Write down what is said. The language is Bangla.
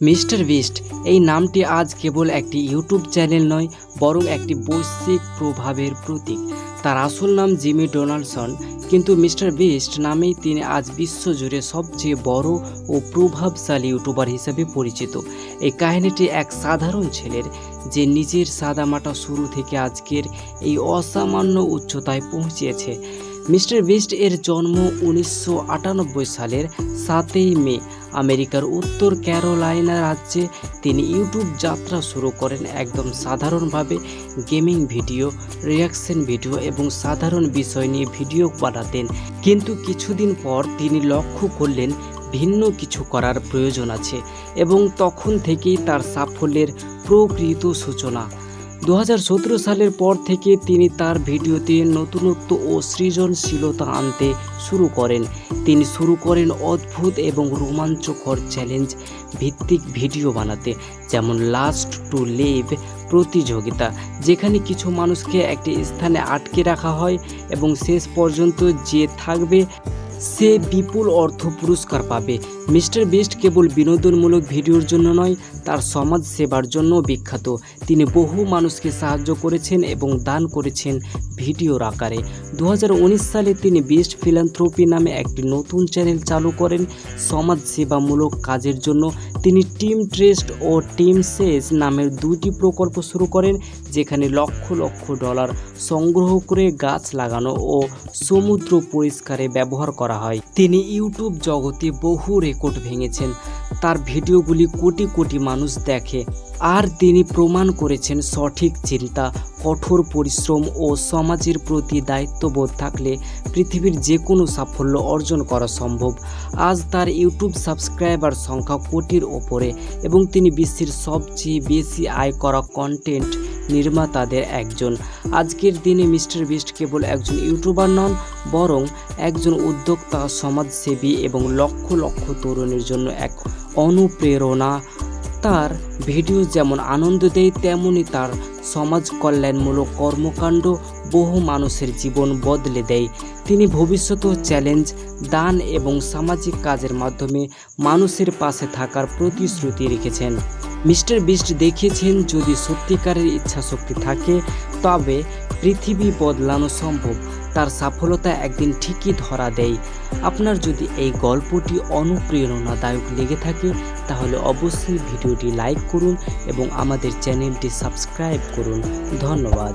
মিস্টার বিস্ট এই নামটি আজ কেবল একটি ইউটিউব চ্যানেল নয়, বরং একটি বৈশ্বিক প্রভাবের প্রতীক। তার আসল নাম জিমি ডোনাল্ডসন, কিন্তু মিস্টার বিস্ট নামেই তিনি আজ বিশ্বজুড়ে সবচেয়ে বড় ও প্রভাবশালী ইউটিউবার হিসেবে পরিচিত। এই কাহিনীটি এক সাধারণ ছেলের, যে নিজের সাদামাটা শুরু থেকে আজকের এই অসামান্য উচ্চতায় পৌঁছেছে। মিস্টার বিস্ট এর জন্ম 1998 সালের 7 মে আমেরিকার উত্তর ক্যারোলাইনা রাজ্যে। তিনি ইউটিউব যাত্রা শুরু করেন একদম সাধারণভাবে, গেমিং ভিডিও, রিয়াকশন ভিডিও এবং সাধারণ বিষয় নিয়ে ভিডিও বানাতেন। কিন্তু কিছুদিন পর তিনি লক্ষ্য করলেন ভিন্ন কিছু করার প্রয়োজন আছে, এবং তখন থেকেই তার সাফল্যের প্রকৃত সূচনা। 2017 সালের পর থেকে তিনি তার ভিডিওতে নতুনত্ব ও সৃজনশীলতা আনতে শুরু করেন। তিনি শুরু করেন অদ্ভুত এবং রোমাঞ্চকর চ্যালেঞ্জ ভিত্তিক ভিডিও বানাতে, যেমন লাস্ট টু লিভ প্রতিযোগিতা, যেখানে কিছু মানুষকে একটি স্থানে আটকে রাখা হয় এবং শেষ পর্যন্ত যে থাকবে সে বিপুল অর্থ পুরস্কার পাবে। মিস্টার বিস্ট কেবল বিনোদনমূলক ভিডিওর জন্য নয়, তার সমাজ সেবার জন্য বিখ্যাত। তিনি বহু মানুষকে সাহায্য করেছেন এবং দান করেছেন ভিডিওর আকারে। 2019 সালে তিনি বিস্ট ফিলান্থ্রপি নামে একটি নতুন চ্যানেল চালু করেন সমাজ সেবামূলক কাজের জন্য। তিনি টিম ট্রেস্ট ও টিম সেজ নামের দুটি প্রকল্প শুরু করেন, যেখানে লক্ষ লক্ষ ডলার সংগ্রহ করে গাছ লাগানো ও সমুদ্র পরিষ্কারে ব্যবহার করা হয়। তিনি ইউটিউব জগতে বহু রেকর্ড ভেঙেছেন। তার ভিডিওগুলি কোটি কোটি মানুষ দেখে, আর তিনি প্রমাণ করেছেন সঠিক চিন্তা, কঠোর পরিশ্রম ও সমাজের প্রতি দায়িত্ববোধ থাকলে পৃথিবীর যে কোনো সাফল্য অর্জন করা সম্ভব। আজ তার ইউটিউব সাবস্ক্রাইবার সংখ্যা কোটির ওপরে, এবং তিনি বিশ্বের সবচেয়ে বেশি আয় করা কন্টেন্ট নির্মাতাদের একজন। আজকের দিনে মিস্টার বিস্ট কেবল একজন ইউটিউবার নন, বরং একজন উদ্যোক্তা, সমাজসেবী এবং লক্ষ লক্ষ তরুণের জন্য এক অনুপ্রেরণা। তার ভিডিও যেমন আনন্দ দেয়, তেমনি তার সমাজ কল্যাণমূলক কর্মকাণ্ড বহু মানুষের জীবন বদলে দেয়। তিনি ভবিষ্যতেও চ্যালেঞ্জ, দান এবং সামাজিক কাজের মাধ্যমে মানুষের পাশে থাকার প্রতিশ্রুতি রেখেছেন। মিস্টার বিস্ট দেখিয়েছেন, যদি সত্যিকারের ইচ্ছাশক্তি থাকে তবে পৃথিবী বদলানো সম্ভব। তার সফলতা একদিন ঠিকই ধরা দেয়। আপনার যদি এই গল্পটি অনুপ্রেরণাদায়ক লেগে থাকে, তাহলে অবশ্যই ভিডিওটি লাইক করুন এবং আমাদের চ্যানেলটি সাবস্ক্রাইব করুন। ধন্যবাদ।